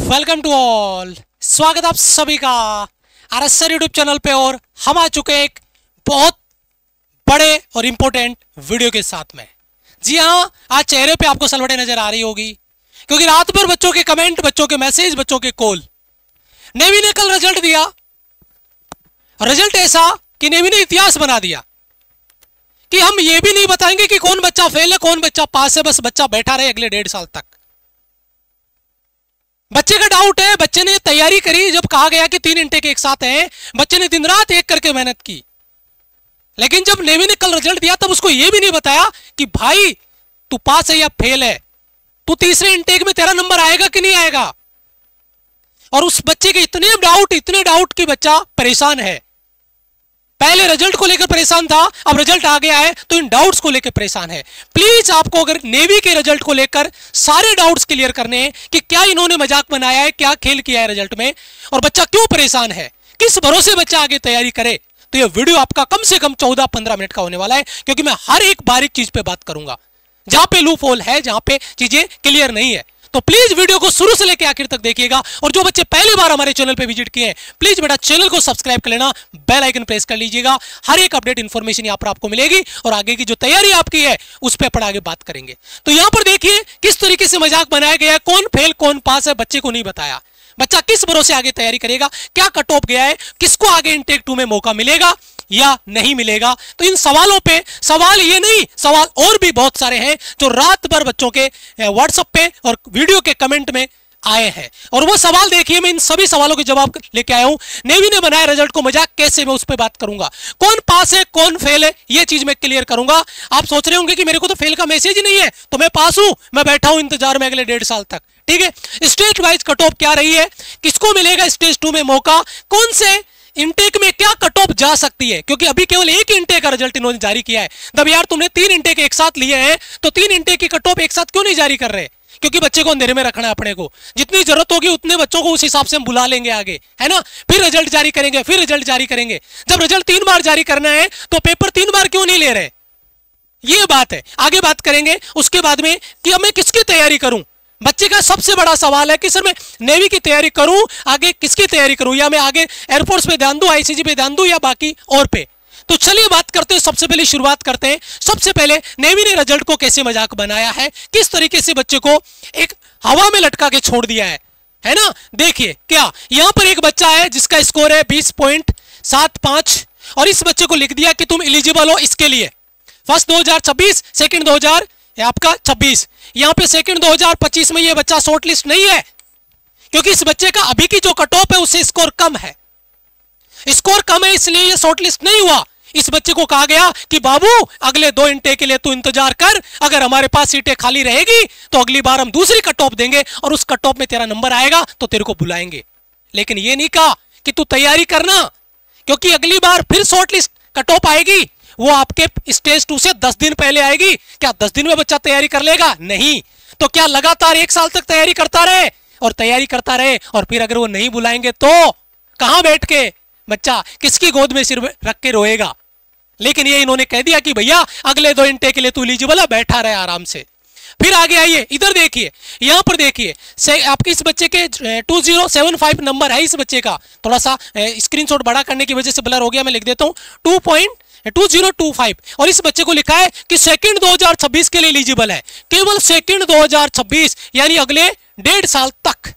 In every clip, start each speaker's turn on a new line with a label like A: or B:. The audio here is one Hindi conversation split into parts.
A: वेलकम टू ऑल, स्वागत आप सभी का आरएसआर यूट्यूब चैनल पे। और हम आ चुके एक बहुत बड़े और इंपॉर्टेंट वीडियो के साथ में। जी हाँ, आज चेहरे पे आपको सलवटें नजर आ रही होगी क्योंकि रात भर बच्चों के कमेंट, बच्चों के मैसेज, बच्चों के कॉल। नेवी ने कल रिजल्ट दिया, रिजल्ट ऐसा कि नेवी ने इतिहास बना दिया कि हम ये भी नहीं बताएंगे कि कौन बच्चा फेल है, कौन बच्चा पास है, बस बच्चा बैठा रहे अगले 1.5 साल तक। बच्चे का डाउट है, बच्चे ने तैयारी करी, जब कहा गया कि 3 इंटेक एक साथ हैं, बच्चे ने दिन रात एक करके मेहनत की। लेकिन जब नेवी ने कल रिजल्ट दिया तब उसको यह भी नहीं बताया कि भाई तू पास है या फेल है, तू तीसरे इंटेक में तेरा नंबर आएगा कि नहीं आएगा। और उस बच्चे के इतने डाउट कि बच्चा परेशान है। पहले रिजल्ट को लेकर परेशान था, अब रिजल्ट आ गया है तो इन डाउट्स को लेकर परेशान है। प्लीज आपको अगर नेवी के रिजल्ट को लेकर सारे डाउट्स क्लियर करने हैं कि क्या इन्होंने मजाक बनाया है, क्या खेल किया है रिजल्ट में, और बच्चा क्यों परेशान है, किस भरोसे बच्चा आगे तैयारी करे, तो यह वीडियो आपका कम से कम 14-15 मिनट का होने वाला है। क्योंकि मैं हर एक बारीक चीज पे बात करूंगा, जहां पे लूप होल है, जहां पे चीजें क्लियर नहीं है। तो प्लीज वीडियो को शुरू से लेकर आखिर तक देखिएगा। और जो बच्चे पहली बार हमारे चैनल पे विजिट किए हैं, प्लीज बेटा चैनल को सब्सक्राइब कर लेना, बेल आइकन प्रेस कर लीजिएगा। हर एक अपडेट इंफॉर्मेशन यहां पर आपको मिलेगी और आगे की जो तैयारी आपकी है उस पर अपन आगे बात करेंगे। तो यहां पर देखिए किस तरीके से मजाक बनाया गया है, कौन फेल कौन पास है, बच्चे को नहीं बताया। बच्चा किस भरोसे आगे तैयारी करेगा, क्या कट ऑफ गया है, किसको आगे इनटेक 2 में मौका मिलेगा या नहीं मिलेगा। तो इन सवालों पे, सवाल ये नहीं, सवाल और भी बहुत सारे हैं जो रात भर बच्चों के व्हाट्सएप पे और वीडियो के कमेंट में आए हैं। और वो सवाल देखिए, मैं इन सभी सवालों के जवाब लेके आया हूं। नेवी ने बनाया रिजल्ट को मजाक कैसे, मैं उस पर बात करूंगा। कौन पास है कौन फेल है ये चीज मैं क्लियर करूंगा। आप सोच रहे होंगे कि मेरे को तो फेल का मैसेज ही नहीं है तो मैं पास हूं, मैं बैठा हूं इंतजार में अगले 1.5 साल तक। ठीक है, स्टेज वाइज कट ऑफ क्या रही है, किसको मिलेगा स्टेज 2 में मौका, कौन से इंटेक में क्या कट ऑफ जा सकती है, क्योंकि अभी केवल एक इंटेक का रिजल्ट इन्होंने जारी किया है। तब यार तुमने 3 इंटेक एक साथ लिए हैं तो 3 इंटेक की कट ऑफ एक साथ क्यों नहीं जारी कर रहे? क्योंकि बच्चे को अंधेरे में रखना है अपने को। जितनी जरूरत होगी उतने बच्चों को उस हिसाब से हम बुला लेंगे आगे, है ना। फिर रिजल्ट जारी करेंगे, फिर रिजल्ट जारी करेंगे। जब रिजल्ट 3 बार जारी करना है तो पेपर 3 बार क्यों नहीं ले रहे, ये बात है। आगे बात करेंगे उसके बाद में कि मैं किसकी तैयारी करूं। बच्चे का सबसे बड़ा सवाल है कि सर मैं नेवी की तैयारी करूं, आगे किसकी तैयारी करूं, या मैं आगे एयरफोर्स पे ध्यान दूं, आईसीजी पे ध्यान दूं, या बाकी और पे। तो चलिए बात करते हैं, सबसे पहले शुरुआत करते हैं। सबसे पहले नेवी ने रिजल्ट को कैसे मजाक बनाया है, किस तरीके से बच्चे को एक हवा में लटका के छोड़ दिया है ना। देखिए क्या यहां पर एक बच्चा है जिसका स्कोर है 20.75 और इस बच्चे को लिख दिया कि तुम एलिजिबल हो इसके लिए। फर्स्ट 2026, सेकंड 2000 आपका 26, यहां पे सेकंड 2025 में ये बच्चा शॉर्ट लिस्ट नहीं है क्योंकि इस बच्चे का अभी की जो कट ऑफ है उससे स्कोर कम है, स्कोर कम है इसलिए ये शॉर्ट लिस्ट नहीं हुआ। इस बच्चे को कहा गया कि बाबू अगले 2 इंटेक के लिए तू इंतजार कर, अगर हमारे पास सीटें खाली रहेगी तो अगली बार हम दूसरी कट ऑफ देंगे और उस कट ऑफ में तेरा नंबर आएगा तो तेरे को बुलाएंगे। लेकिन ये नहीं कहा कि तू तैयारी करना क्योंकि अगली बार फिर शॉर्ट लिस्ट कट ऑफ आएगी, वो आपके स्टेज 2 से 10 दिन पहले आएगी। क्या 10 दिन में बच्चा तैयारी कर लेगा? नहीं। तो क्या लगातार 1 साल तक तैयारी करता रहे और तैयारी करता रहे और फिर अगर वो नहीं बुलाएंगे तो कहां बैठ के बच्चा किसकी गोद में सिर रख के रोएगा। लेकिन ये इन्होंने कह दिया कि भैया अगले 2 इंटेक के लिए तू एलिजिबल है, बैठा रहे आराम से। फिर आगे आइए, इधर देखिए, यहां पर देखिए आपके इस बच्चे के 2075 नंबर है। इस बच्चे का थोड़ा सा स्क्रीनशॉट बड़ा करने की वजह से ब्लर हो गया, मैं लिख देता हूं 2025 और इस बच्चे को लिखा है कि सेकंड 2026 के लिए एलिजिबल है, केवल सेकंड 2026 यानी अगले 1.5 साल तक,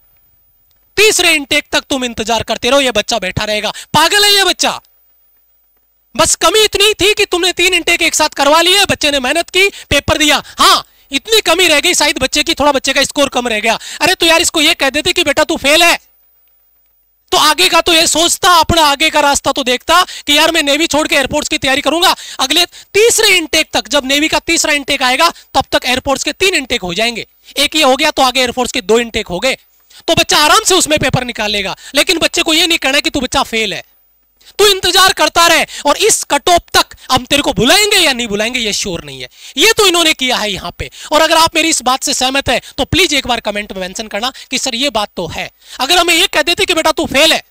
A: तीसरे इंटेक तक तुम इंतजार करते रहो, ये बच्चा बैठा रहेगा। पागल है ये बच्चा। बस कमी इतनी थी कि तुमने 3 इंटेक एक साथ करवा लिए, बच्चे ने मेहनत की, पेपर दिया। हाँ, इतनी कमी रह गई शायद बच्चे की, थोड़ा बच्चे का स्कोर कम रह गया। अरे तो यार इसको ये कह देते कि बेटा तू फेल है तो आगे का तो ये सोचता, अपना आगे का रास्ता तो देखता कि यार मैं नेवी छोड़ के एयरफोर्स की तैयारी करूंगा। अगले तीसरे इंटेक तक, जब नेवी का तीसरा इंटेक आएगा तब तक एयरफोर्स के 3 इंटेक हो जाएंगे। एक ये हो गया तो आगे एयरफोर्स के 2 इंटेक हो गए, तो बच्चा आराम से उसमें पेपर निकाल लेगा। लेकिन बच्चे को ये नहीं कहना कि तू बच्चा फेल है, तू इंतजार करता रहे और इस कट ऑफ तक हम तेरे को बुलाएंगे या नहीं बुलाएंगे ये श्योर नहीं है। ये तो इन्होंने किया है यहां पे। और अगर आप मेरी इस बात से सहमत है तो प्लीज एक बार कमेंट में मेंशन करना कि सर ये बात तो है। अगर हमें ये कह देते कि बेटा तू फेल है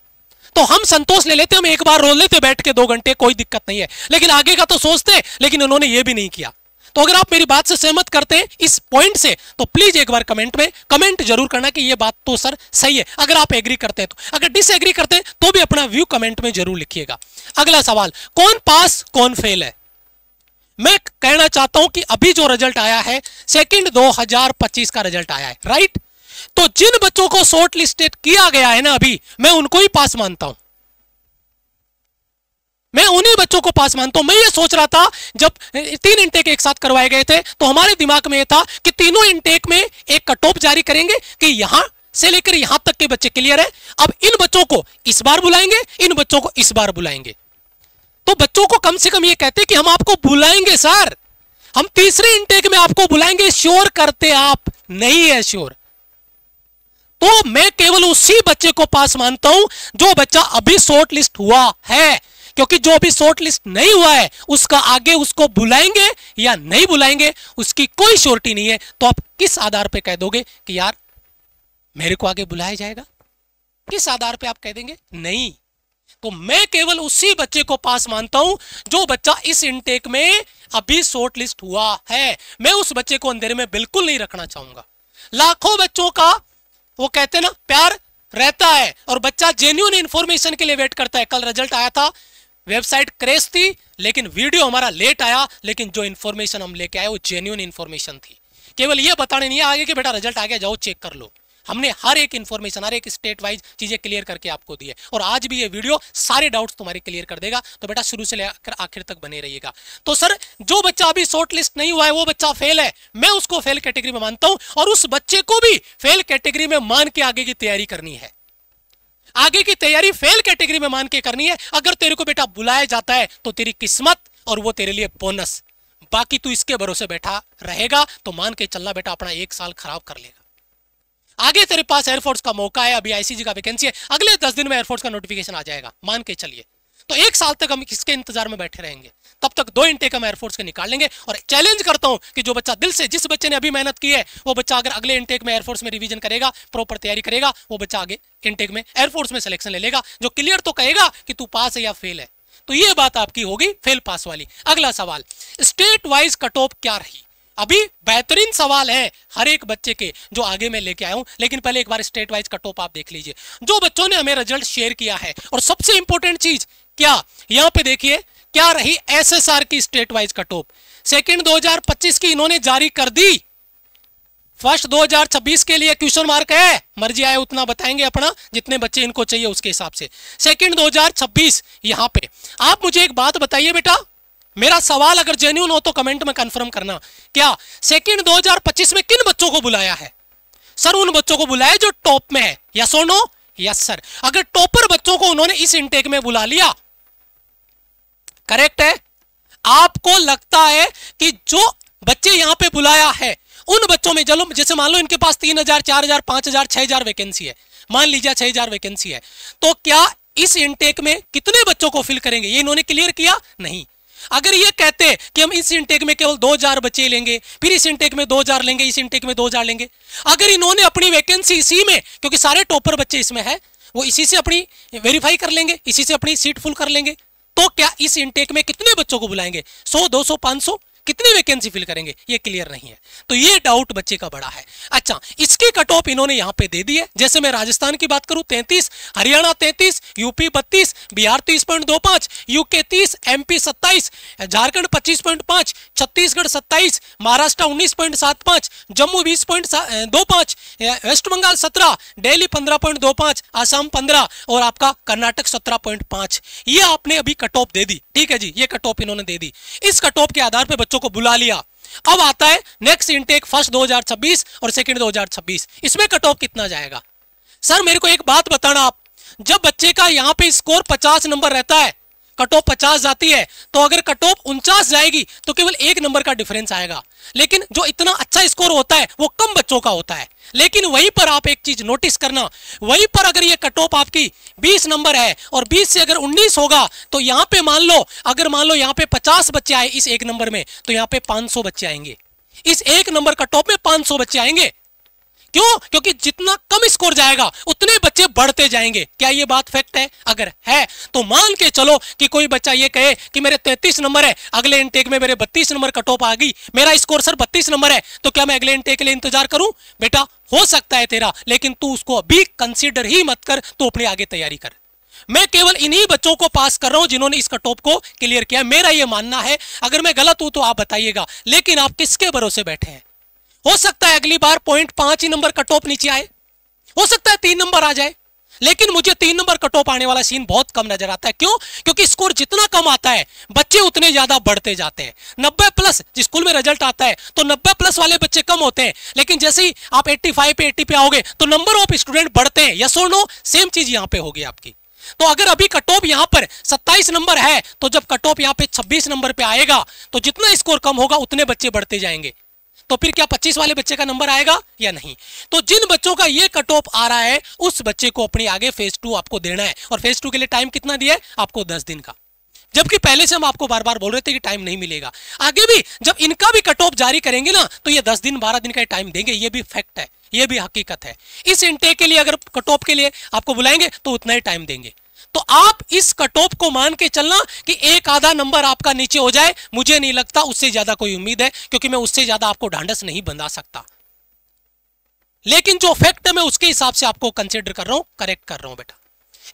A: तो हम संतोष ले लेते, हम एक बार रो लेते बैठ के 2 घंटे, कोई दिक्कत नहीं है। लेकिन आगे का तो सोचते, लेकिन उन्होंने ये भी नहीं किया। तो अगर आप मेरी बात से सहमत करते हैं इस पॉइंट से, तो प्लीज एक बार कमेंट में कमेंट जरूर करना कि ये बात तो सर सही है, अगर आप एग्री करते हैं तो। अगर डिसएग्री करते हैं तो भी अपना व्यू कमेंट में जरूर लिखिएगा। अगला सवाल, कौन पास कौन फेल है? मैं कहना चाहता हूं कि अभी जो रिजल्ट आया है सेकंड 2025 का रिजल्ट आया है, राइट? तो जिन बच्चों को शॉर्ट लिस्टेड किया गया है ना अभी, मैं उनको ही पास मानता हूं, मैं उन्हीं बच्चों को पास मानता हूं। मैं ये सोच रहा था जब 3 इनटेक एक साथ करवाए गए थे तो हमारे दिमाग में यह था कि तीनों इनटेक में एक कट ऑफ जारी करेंगे कि यहां से लेकर यहां तक के बच्चे क्लियर है, अब इन बच्चों को इस बार बुलाएंगे, इन बच्चों को इस बार बुलाएंगे। तो बच्चों को कम से कम ये कहते कि हम आपको बुलाएंगे सर, हम तीसरे इनटेक में आपको बुलाएंगे, श्योर करते आप नहीं है श्योर। तो मैं केवल उसी बच्चे को पास मानता हूं जो बच्चा अभी शॉर्ट लिस्ट हुआ है, क्योंकि जो अभी शॉर्ट लिस्ट नहीं हुआ है उसका आगे उसको बुलाएंगे या नहीं बुलाएंगे उसकी कोई श्योरिटी नहीं है। तो आप किस आधार पे कह दोगे कि यार मेरे को आगे बुलाया जाएगा? किस आधार पे आप कह देंगे? नहीं। तो मैं केवल उसी बच्चे को पास मानता हूं जो बच्चा इस इनटेक में अभी शॉर्ट लिस्ट हुआ है। मैं उस बच्चे को अंधेरे में बिल्कुल नहीं रखना चाहूंगा। लाखों बच्चों का वो कहते हैं ना प्यार रहता है और बच्चा जेन्युइन इंफॉर्मेशन के लिए वेट करता है। कल रिजल्ट आया था, वेबसाइट क्रैश थी, लेकिन वीडियो हमारा लेट आया, लेकिन जो इंफॉर्मेशन हम लेके आए वो जेन्युइन इंफॉर्मेशन थी। केवल ये बताने नहीं आगे कि बेटा रिजल्ट आ गया जाओ चेक कर लो। हमने हर एक इंफॉर्मेशन, हर एक स्टेट वाइज चीजें क्लियर करके आपको दी है और आज भी ये वीडियो सारे डाउट्स तुम्हारे क्लियर कर देगा। तो बेटा शुरू से लेकर आखिर तक बने रहिएगा। तो सर जो बच्चा अभी शॉर्ट लिस्ट नहीं हुआ है वो बच्चा फेल है, मैं उसको फेल कैटेगरी में मानता हूं और उस बच्चे को भी फेल कैटेगरी में मान के आगे की तैयारी करनी है। आगे की तैयारी फेल कैटेगरी में मान के करनी है। अगर तेरे को बेटा बुलाया जाता है तो तेरी किस्मत और वो तेरे लिए बोनस, बाकी तू इसके भरोसे बैठा रहेगा तो मान के चलना बेटा अपना 1 साल खराब कर लेगा। आगे तेरे पास एयरफोर्स का मौका है, अभी आईसीजी का वैकेंसी है, अगले 10 दिन में एयरफोर्स का नोटिफिकेशन आ जाएगा, मान के चलिए। तो 1 साल तक हम किसके इंतजार में बैठे रहेंगे? तब तक 2 इनटेक हम एयरफोर्स के निकाल लेंगे। और चैलेंज करता हूं कि जो बच्चा दिल से, जिस बच्चे ने अभी मेहनत की है वो बच्चा अगर अगले इनटेक में एयरफोर्स में रिवीजन करेगा, प्रॉपर तैयारी करेगा, वो बच्चा आगे इनटेक में एयरफोर्स में सिलेक्शन ले लेगा। जो क्लियर तो कहेगा कि तू पास है या फेल है। तो ये बात आपकी होगी फेल पास वाली। अगला सवाल, स्टेट वाइज कट ऑफ क्या रही? अभी बेहतरीन सवाल है हर एक बच्चे के जो आगे मैं लेके आया हूं, लेकिन पहले एक बार स्टेट वाइज कट ऑफ आप देख लीजिए जो बच्चों ने हमें रिजल्ट शेयर किया है। और सबसे इंपॉर्टेंट चीज क्या, यहां पे देखिए क्या रही एसएसआर की state wise cut off. Second 2025 की इन्होंने जारी कर दी, फर्स्ट 2026 के लिए क्वेश्चन मार्क है, मर्जी आए उतना बताएंगे अपना, जितने बच्चे इनको चाहिए उसके हिसाब से। सेकेंड 2026 यहां पे आप मुझे एक बात बताइए बेटा, मेरा सवाल अगर जेन्युइन हो तो कमेंट में कंफर्म करना, क्या सेकंड 2025 में किन बच्चों को बुलाया है? सर उन बच्चों को बुलाया जो टॉप में है, यस और नो? Yes sir. अगर टॉपर बच्चों को उन्होंने इस इनटेक में बुला लिया, करेक्ट है? आपको लगता है कि जो बच्चे यहां पे बुलाया है उन बच्चों में, चलो जैसे मान लो इनके पास 3000, 4000, 5000, 6000 वैकेंसी है, मान लीजिए 6000 वैकेंसी है, तो क्या इस इनटेक में कितने बच्चों को फिल करेंगे? ये इन्होंने क्लियर किया नहीं। अगर ये कहते कि हम इस इनटेक में केवल 2000 बच्चे लेंगे, फिर इस इनटेक में 2000 लेंगे, इस इनटेक में 2000 लेंगे, अगर इन्होंने अपनी वैकेंसी इसी में, क्योंकि सारे टॉपर बच्चे इसमें है, वो इसी से अपनी वेरीफाई कर लेंगे, इसी से अपनी सीट फुल कर लेंगे, तो क्या इस इनटेक में कितने बच्चों को बुलाएंगे? 100, 200, 500, कितनी वैकेंसी फिल करेंगे? ये क्लियर नहीं है। तो ये डाउट बच्चे का बड़ा है। अच्छा, इसकी कट ऑफ इन्होंने यहां पे दे दी है। जैसे मैं राजस्थान की बात करूं 33, Haryana 33, UP 32, Bihar 30.25, UK 30, MP 27, Jharkhand 25.5, Chhattisgarh 27, Maharashtra 19.75, Jammu 20.25, West Bengal 17, Delhi 15.25, Assam 15 और आपका कर्नाटक 17.5। ये आपने अभी कट ऑफ दे दी, ठीक है जी, ये कट ऑफ इन्होंने दे दी। इस कट ऑफ के आधार पे बच्चों को बुला लिया। अब आता है नेक्स्ट इनटेक फर्स्ट 2026 और सेकंड 2026, इसमें कट ऑफ कितना जाएगा? सर मेरे को एक बात बताना आप, जब बच्चे का यहां पे स्कोर 50 नंबर रहता है, कट ऑफ 50 जाती है, तो अगर कट ऑफ 49 जाएगी तो केवल 1 नंबर का डिफरेंस आएगा। लेकिन जो इतना अच्छा स्कोर होता है वो कम बच्चों का होता है। लेकिन वहीं पर आप एक चीज नोटिस करना, वहीं पर अगर ये कट ऑफ आपकी 20 नंबर है और 20 से अगर 19 होगा तो यहां पे मान लो, अगर मान लो यहां पे 50 बच्चे आए इस 1 नंबर में, तो यहां पे 500 बच्चे आएंगे। इस 1 नंबर कट ऑफ में 500 बच्चे आएंगे। क्यों? क्योंकि जितना कम स्कोर जाएगा जाएगा उतने बच्चे बढ़ते जाएंगे। क्या ये बात फैक्ट है? अगर है तो मान के चलो कि कोई बच्चा ये कहे कि मेरे 33 नंबर है, अगले इनटेक में मेरे 32 नंबर कट ऑफ आ गई, मेरा स्कोर सर 32 नंबर है, तो क्या मैं अगले इनटेक के लिए इंतजार करूं? बेटा हो सकता है तेरा, लेकिन तू उसको अभी कंसीडर ही मत कर, तू अपनी आगे तैयारी कर। मैं केवल इन्हीं बच्चों को पास कर रहा हूं जिन्होंने इस कट ऑफ को क्लियर किया। मेरा यह मानना है, अगर मैं गलत हूं तो आप बताइएगा, लेकिन आप किसके भरोसे बैठे हैं? हो सकता है अगली बार 0.5 ही नंबर कट ऑफ नीचे आए, हो सकता है 3 नंबर आ जाए, लेकिन मुझे 3 नंबर कट ऑफ आने वाला सीन बहुत कम नजर आता है। क्यों? क्योंकि स्कोर जितना कम आता है बच्चे उतने ज्यादा बढ़ते जाते हैं। 90 प्लस स्कूल में रिजल्ट आता है तो 90 प्लस वाले बच्चे कम होते हैं, लेकिन जैसे ही आप 85 पे 80 पे आओगे तो नंबर ऑफ स्टूडेंट बढ़ते हैं। यस और नो? सेम चीज यहां पे होगी आपकी। तो अगर अभी कट ऑफ यहां पर 27 नंबर है, तो जब कट ऑफ यहां पे 26 नंबर पे आएगा तो जितना स्कोर कम होगा उतने बच्चे बढ़ते जाएंगे। तो फिर क्या 25 वाले बच्चे का नंबर आएगा या नहीं? तो जिन बच्चों का ये कट ऑफ आ रहा है उस बच्चे को अपनी आगे फेज 2 आपको देना है, और फेज 2 के लिए टाइम कितना दिया है आपको? 10 दिन का। जबकि पहले से हम आपको बार बार बोल रहे थे कि टाइम नहीं मिलेगा। आगे भी जब इनका भी कट ऑफ जारी करेंगे ना तो ये 10 दिन 12 दिन का टाइम देंगे। ये भी फैक्ट है, ये भी हकीकत है। इस इनटेक के लिए अगर कट ऑफ के लिए आपको बुलाएंगे तो उतना ही टाइम देंगे। तो आप इस कट ऑफ को मान के चलना कि एक आधा नंबर आपका नीचे हो जाए, मुझे नहीं लगता उससे ज्यादा कोई उम्मीद है, क्योंकि मैं उससे ज्यादा आपको ढांढस नहीं बंधा सकता। लेकिन जो फैक्ट है मैं उसके हिसाब से आपको कंसीडर कर रहा हूं, करेक्ट कर रहा हूं बेटा।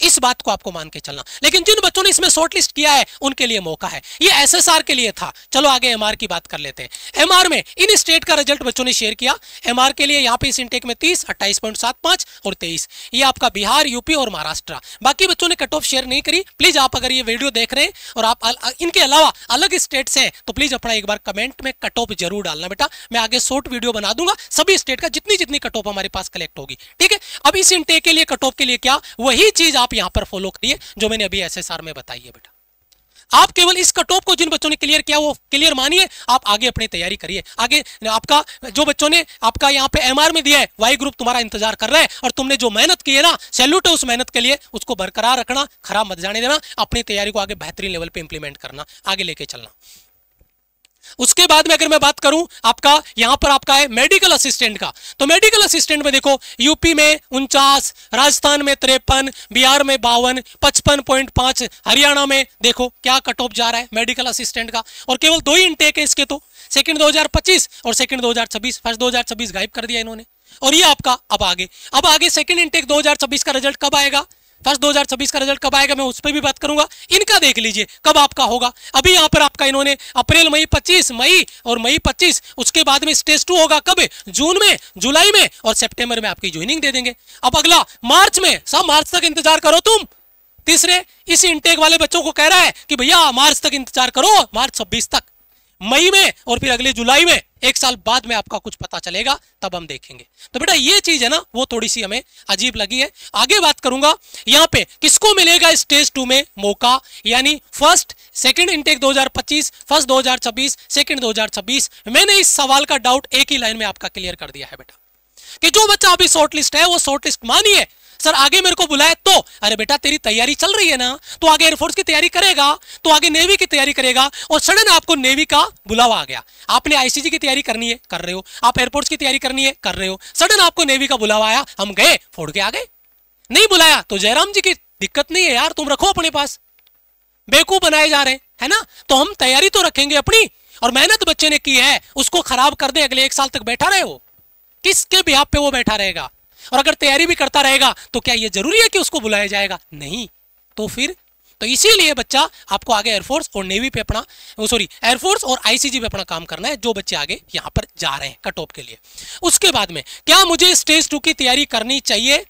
A: इस बात को आपको मान के चलना। लेकिन जिन बच्चों ने इसमें शॉर्टलिस्ट किया है उनके लिए मौका है। ये एसएसआर के लिए था। चलो आगे एमआर की बात कर लेते हैं। एमआर में इन स्टेट का रिजल्ट बच्चों ने शेयर किया। एमआर के लिए यहाँ पे इस इनटेक में 30, 28.75 और 23, ये आपका बिहार, यूपी और महाराष्ट्र। बाकी बच्चों ने कट ऑफ शेयर नहीं करी। प्लीज आप अगर ये वीडियो देख रहे हैं और आप इनके अलावा अलग स्टेट से हैं तो प्लीज अपना एक बार कमेंट में कट ऑफ जरूर डालना बेटा। मैं आगे शॉर्ट वीडियो बना दूंगा सभी स्टेट का, जितनी जितनी कट ऑफ हमारे पास कलेक्ट होगी। ठीक है, अब इस इनटेक के लिए कट ऑफ के लिए क्या, वही चीज आप यहां पर फॉलो करिए जो मैंने अभी एसएसआर में बताई है बेटा। आप केवल इस कट ऑफ को जिन बच्चों ने क्लियर किया वो क्लियर मानिए, आप आगे अपनी तैयारी करिए। आगे आपका जो बच्चों ने आपका यहां पे एमआर में दिया है, वाई ग्रुप तुम्हारा इंतजार कर रहा है, और तुमने जो मेहनत की है ना, सैल्यूट है उस मेहनत के लिए। उसको बरकरार रखना, खराब मत जाने देना, अपनी तैयारी को आगे बेहतरीन लेवल पे इंप्लीमेंट करना, आगे लेके चलना। उसके बाद में अगर मैं बात करूं आपका यहां पर आपका है मेडिकल असिस्टेंट का, तो मेडिकल असिस्टेंट में देखो यूपी में 49, राजस्थान में 53, बिहार में 52, 55.5, हरियाणा में देखो क्या कट ऑफ जा रहा है मेडिकल असिस्टेंट का। और केवल 2 ही इनटेक है इसके, तो सेकंड 2025 और सेकंड 2026। फर्स्ट 2026 गायब कर दिया इन्होंने। और ये आपका अब आगे सेकंड इनटेक 2026 का रिजल्ट कब आएगा, फर्स्ट 2026 का रिजल्ट कब आएगा, मैं उस पर भी बात करूंगा। इनका देख लीजिए कब आपका होगा। अभी यहां पर आपका इन्होंने अप्रैल मई 25, मई और मई 25, उसके बाद में स्टेज 2 होगा कब, जून में, जुलाई में और सितंबर में आपकी ज्वाइनिंग दे देंगे। अब अगला मार्च में, सब मार्च तक इंतजार करो तुम। तीसरे इस इनटेक वाले बच्चों को कह रहा है कि भैया मार्च तक इंतजार करो, मार्च 26 तक, मई में और फिर अगले जुलाई में, 1 साल बाद में आपका कुछ पता चलेगा, तब हम देखेंगे। तो बेटा ये चीज है ना, वो थोड़ी सी हमें अजीब लगी है। आगे बात करूंगा यहां पे किसको मिलेगा स्टेज 2 में मौका, यानी first second intake 2025, first 2026, second 2026। मैंने इस सवाल का डाउट एक ही लाइन में आपका क्लियर कर दिया है बेटा, कि जो बच्चा अभी शॉर्ट लिस्ट है वो शॉर्ट लिस्ट मानिए, सर आगे मेरे को बुलाए तो, अरे बेटा तेरी तैयारी चल रही है ना, तो आगे एयरफोर्स की तैयारी करेगा, तो आगे नेवी की तैयारी करेगा, और सडन आपको नेवी का बुलावा आ गया। आपने आईसीजी की तैयारी करनी है, कर रहे हो, आप एयरफोर्स की तैयारी करनी है, कर रहे हो, सडन आपको नेवी का बुलावा आया, हम गए, फोड़ के आ गए। नहीं बुलाया तो जयराम जी की दिक्कत नहीं है यार, तुम रखो अपने पास, बेवकूफ बनाए जा रहे है ना। तो हम तैयारी तो रखेंगे अपनी, और मेहनत बच्चे ने की है उसको खराब कर दे, अगले 1 साल तक बैठा रहे हो, किसके बिहाफ पे वो बैठा रहेगा। और अगर तैयारी भी करता रहेगा तो क्या ये जरूरी है कि उसको बुलाया जाएगा, नहीं। तो फिर तो इसीलिए बच्चा आपको आगे एयरफोर्स और नेवी पे अपना एयरफोर्स और आईसीजी पे अपना काम करना है, जो बच्चे आगे यहां पर जा रहे हैं कट ऑफ के लिए। उसके बाद में क्या मुझे स्टेज 2 की तैयारी करनी चाहिए?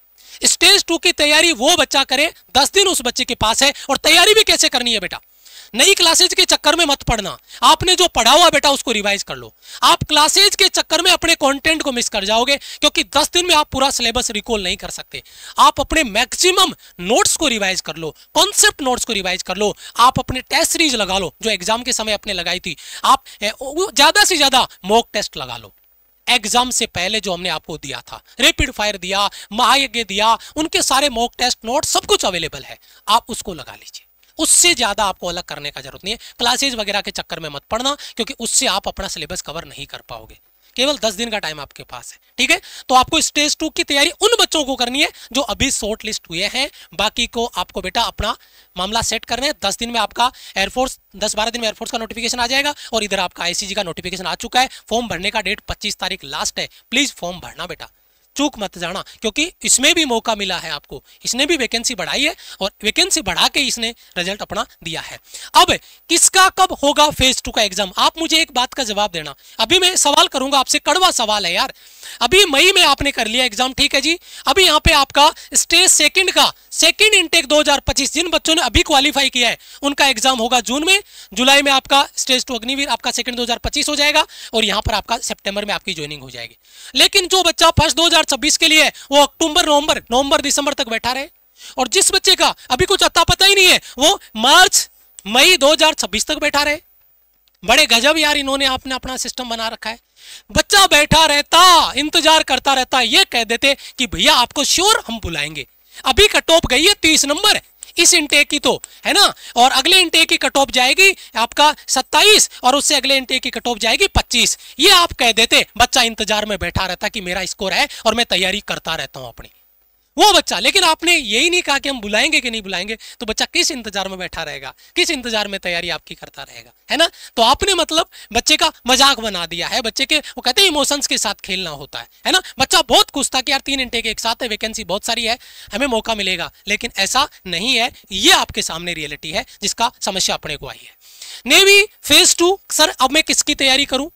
A: स्टेज 2 की तैयारी वो बच्चा करे 10 दिन उस बच्चे के पास है। और तैयारी भी कैसे करनी है बेटा, नई क्लासेज के चक्कर में मत पढ़ना, आपने जो पढ़ा हुआ बेटा उसको रिवाइज कर लो। आप क्लासेज के चक्कर में अपने कंटेंट को मिस कर जाओगे, क्योंकि 10 दिन में आप पूरा सिलेबस रिकॉल नहीं कर सकते। आप अपने मैक्सिमम नोट्स को रिवाइज कर लो, कॉन्सेप्ट नोट्स को रिवाइज कर लो, आप अपने टेस्ट सीरीज लगा लो जो एग्जाम के समय आपने लगाई थी, आप ज्यादा से ज्यादा मॉक टेस्ट लगा लो। एग्जाम से पहले जो हमने आपको दिया था, रैपिड फायर दिया, महायज्ञ दिया, उनके सारे मॉक टेस्ट नोट सब कुछ अवेलेबल है, आप उसको लगा लीजिए। उससे ज्यादा आपको अलग करने का जरूरत नहीं है। क्लासेज वगैरह के चक्कर में मत पड़ना, क्योंकि उससे आप अपना सिलेबस कवर नहीं कर पाओगे। केवल 10 दिन का टाइम आपके पास है, ठीक है। तो आपको स्टेज 2 की तैयारी उन बच्चों को करनी है जो अभी शॉर्ट लिस्ट हुए हैं, बाकी को आपको बेटा अपना मामला सेट करना है। 10 दिन में आपका एयरफोर्स 10-12 दिन में एयरफोर्स का नोटिफिकेशन आ जाएगा और इधर आपका आईसीजी का नोटिफिकेशन आ चुका है। फॉर्म भरने का डेट 25 तारीख लास्ट है, प्लीज फॉर्म भरना बेटा, चूक मत जाना, क्योंकि इसमें भी मौका मिला है आपको, इसने भी वैकेंसी बढ़ाई है और वैकेंसी बढ़ा के इसने रिजल्ट अपना दिया है। अब किसका कब होगा फेज 2 का एग्जाम, आप मुझे एक बात का जवाब देना। अभी मैं सवाल करूंगा आपसे, कड़वा सवाल है यार। अभी मई में आपने कर लिया एग्जाम, ठीक है जी। अभी यहाँ पे आपका स्टेज सेकंड का सेकंड इनटेक 2025 जिन बच्चों ने अभी क्वालिफाई किया है उनका एग्जाम होगा जून में। जुलाई में आपका स्टेज 2 अग्निवीर आपका सेकंड 2025 हो जाएगा और यहाँ पर आपका सितंबर में आपकी ज्वाइनिंग हो जाएगी। लेकिन जो बच्चा फर्स्ट 2026 के लिए वो अक्टूबर नवंबर दिसंबर तक बैठा रहे, और जिस बच्चे का अभी कुछ अता पता ही नहीं है वो मार्च मई 2026 तक बैठा रहे। बड़े गजब यार, इन्होंने आपने अपना सिस्टम बना रखा है। बच्चा बैठा रहता, इंतजार करता रहता, ये कह देते कि भैया आपको श्योर हम बुलाएंगे। अभी कट ऑफ गई है 30 नंबर इस इनटेक की, तो है ना, और अगले इनटेक की कट ऑफ जाएगी आपका 27 और उससे अगले इनटेक की कट ऑफ जाएगी 25। ये आप कह देते, बच्चा इंतजार में बैठा रहता कि मेरा स्कोर है और मैं तैयारी करता रहता हूं अपनी, वो बच्चा। लेकिन आपने यही नहीं कहा कि हम बुलाएंगे कि नहीं बुलाएंगे, तो बच्चा किस इंतजार में बैठा रहेगा, किस इंतजार में तैयारी आपकी करता रहेगा, है ना। तो आपने मतलब बच्चे का मजाक बना दिया है, बच्चे के वो कहते हैं इमोशंस के साथ खेलना होता है ना। बच्चा बहुत खुश था कि यार 3 इनटेक एक साथ है, वैकेंसी बहुत सारी है, हमें मौका मिलेगा, लेकिन ऐसा नहीं है। ये आपके सामने रियलिटी है जिसका समस्या अपने को आई है। नेवी फेज 2, सर अब मैं किसकी तैयारी करूं,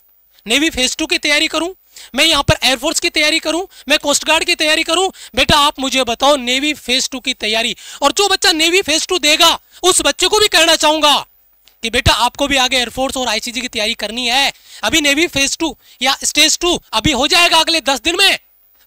A: नेवी फेज 2 की तैयारी करूं, मैं यहां पर एयरफोर्स की तैयारी करूं, मैं कोस्ट गार्ड की तैयारी करूं, बेटा आप मुझे बताओ नेवी फेज 2 की तैयारी। और जो बच्चा नेवी फेज 2 देगा उस बच्चे को भी कहना चाहूंगा कि बेटा आपको भी आगे एयरफोर्स और आईसीजी की तैयारी करनी है। अभी नेवी फेज 2 या स्टेज 2 अभी हो जाएगा अगले 10 दिन में,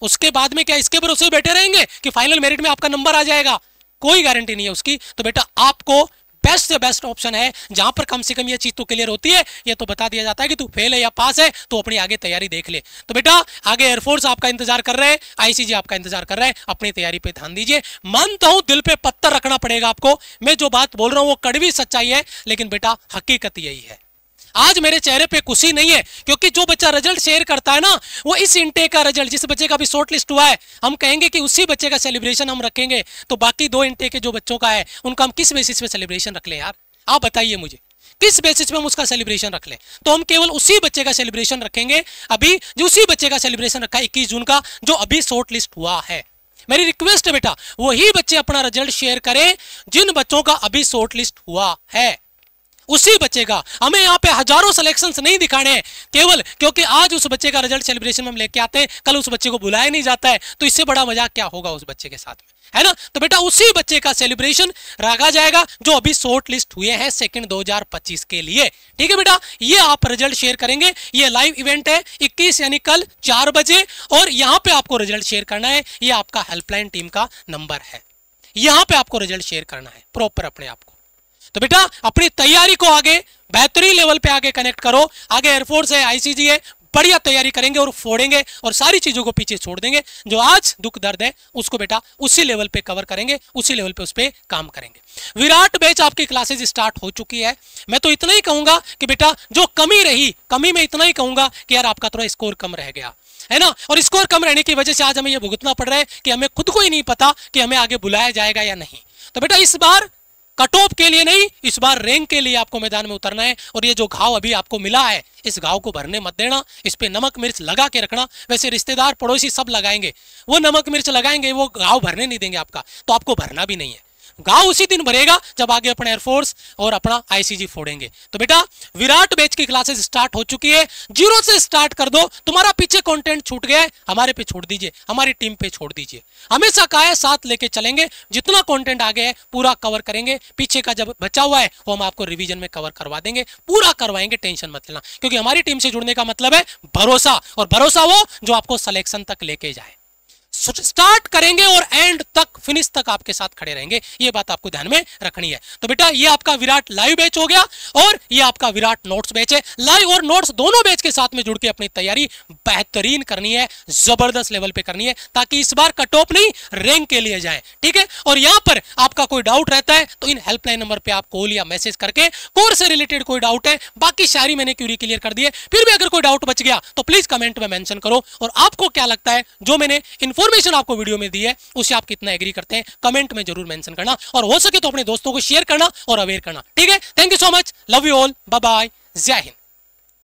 A: उसके बाद में क्या इसके भरोसे बैठे रहेंगे कि फाइनल मेरिट में आपका नंबर आ जाएगा, कोई गारंटी नहीं है उसकी। तो बेटा आपको बेस्ट से बेस्ट ऑप्शन है जहां पर कम से कम ये चीज तो क्लियर होती है, ये तो बता दिया जाता है कि तू फेल है या पास है, तो अपनी आगे तैयारी देख ले। तो बेटा आगे एयरफोर्स आपका इंतजार कर रहे हैं, आईसीजी आपका इंतजार कर रहा है, अपनी तैयारी पे ध्यान दीजिए। मानता हूं दिल पे पत्थर रखना पड़ेगा आपको, मैं जो बात बोल रहा हूं वो कड़वी सच्चाई है, लेकिन बेटा हकीकत यही है। आज मेरे चेहरे पे खुशी नहीं है, क्योंकि जो बच्चा रिजल्ट शेयर करता है ना, वो इस इनटेक का रिजल्ट, जिस बच्चे का भी शॉर्ट लिस्ट हुआ है, हम कहेंगे कि उसी बच्चे का सेलिब्रेशन हम रखेंगे। तो बाकी 2 इनटेक के जो बच्चों का है उनका हम किस बेसिस पे सेलिब्रेशन रख लें यार, आप बताइए मुझे, किस बेसिस पे हम उसका सेलिब्रेशन रख लें। तो हम केवल उसी बच्चे का सेलिब्रेशन रखेंगे, अभी जो उसी बच्चे का सेलिब्रेशन रखा है 21 जून का, जो अभी शॉर्ट लिस्ट हुआ है। मेरी रिक्वेस्ट है बेटा वही बच्चे अपना रिजल्ट शेयर करें जिन बच्चों का अभी शॉर्ट लिस्ट हुआ है, उसी बच्चे का। हमें यहाँ पे हजारों सिलेक्शंस नहीं दिखाने हैं केवल क्योंकि आज उस बच्चे का रिजल्ट सेलिब्रेशन में हम लेके आते हैं, कल उस बच्चे को बुलाया नहीं जाता है, तो इससे बड़ा मजाक क्या होगा उस बच्चे के साथ में, है ना। तो बेटा उसी बच्चे का सेलिब्रेशन रखा जाएगा जो अभी शॉर्ट लिस्ट हुए हैं सेकंड 2025 के लिए, ठीक है बेटा। ये आप रिजल्ट शेयर करेंगे, ये लाइव इवेंट है 21 यानी कल 4 बजे, और यहाँ पे आपको रिजल्ट शेयर करना है। ये आपका हेल्पलाइन टीम का नंबर है, यहाँ पे आपको रिजल्ट शेयर करना है प्रॉपर अपने आप को। तो बेटा अपनी तैयारी को आगे बेहतरीन लेवल पे आगे कनेक्ट करो। आगे एयरफोर्स है, आईसीजी है, बढ़िया तैयारी करेंगे और फोड़ेंगे और सारी चीजों को पीछे छोड़ देंगे। जो आज दुख दर्द है उसको बेटा उसी लेवल पे कवर करेंगे, उसी लेवल पे उस पे काम करेंगे। विराट बैच आपकी क्लासेस स्टार्ट हो चुकी है। मैं तो इतना ही कहूंगा कि बेटा जो कमी रही, कमी में इतना ही कहूंगा कि यार आपका थोड़ा स्कोर कम रह गया है ना, और स्कोर कम रहने की वजह से आज हमें यह भुगतना पड़ रहा है कि हमें खुद को ही नहीं पता कि हमें आगे बुलाया जाएगा या नहीं। तो बेटा इस बार कट ऑफ के लिए नहीं, इस बार रैंक के लिए आपको मैदान में उतरना है। और ये जो घाव अभी आपको मिला है, इस घाव को भरने मत देना, इस पे नमक मिर्च लगा के रखना। वैसे रिश्तेदार पड़ोसी सब लगाएंगे, वो नमक मिर्च लगाएंगे, वो घाव भरने नहीं देंगे आपका, तो आपको भरना भी नहीं है। घाव उसी दिन भरेगा जब आगे अपना एयरफोर्स और अपना आईसीजी फोड़ेंगे। तो बेटा विराट बैच की क्लासेस स्टार्ट हो चुकी है, 0 से स्टार्ट कर दो। तुम्हारा पीछे कंटेंट छूट गया है, हमारे पे छोड़ दीजिए, हमारी टीम पे छोड़ दीजिए। हमेशा कहा है साथ लेके चलेंगे, जितना कंटेंट आगे है पूरा कवर करेंगे। पीछे का जब बचा हुआ है वो हम आपको रिवीजन में कवर करवा देंगे, पूरा करवाएंगे, टेंशन मत लेना। क्योंकि हमारी टीम से जुड़ने का मतलब है भरोसा, और भरोसा वो जो आपको सिलेक्शन तक लेके जाए। स्टार्ट करेंगे और एंड तक, फिनिश तक आपके साथ खड़े रहेंगे। ये बात आपको ध्यान में रखनी है। तो बेटा ये आपका विराट लाइव बैच हो गया और ये आपका विराट नोट्स बैच है। लाइव और नोट्स दोनों बैच के साथ में जुड़ के अपनी तैयारी बेहतरीन करनी है, जबरदस्त लेवल पे करनी है, ताकि इस बार कट ऑफ नहीं रैंक के लिए जाए, ठीक है। और यहां पर आपका कोई डाउट रहता है तो इन हेल्पलाइन नंबर पे आप कॉल या मैसेज करके कोर्स से रिलेटेड कोई डाउट है, बाकी सारी मैंने क्यूरी क्लियर कर दी है। फिर भी अगर कोई डाउट बच गया तो प्लीज कमेंट में मेंशन करो, और आपको क्या लगता है जो मैंने इंफॉर्मेशन आपको वीडियो में दी है उससे आप कितना एग्री करते हैं कमेंट में जरूर मेंशन करना, और हो सके तो अपने दोस्तों को शेयर करना और अवेयर करना, ठीक है। Thank you so much, love you all, bye bye, जय हिंद।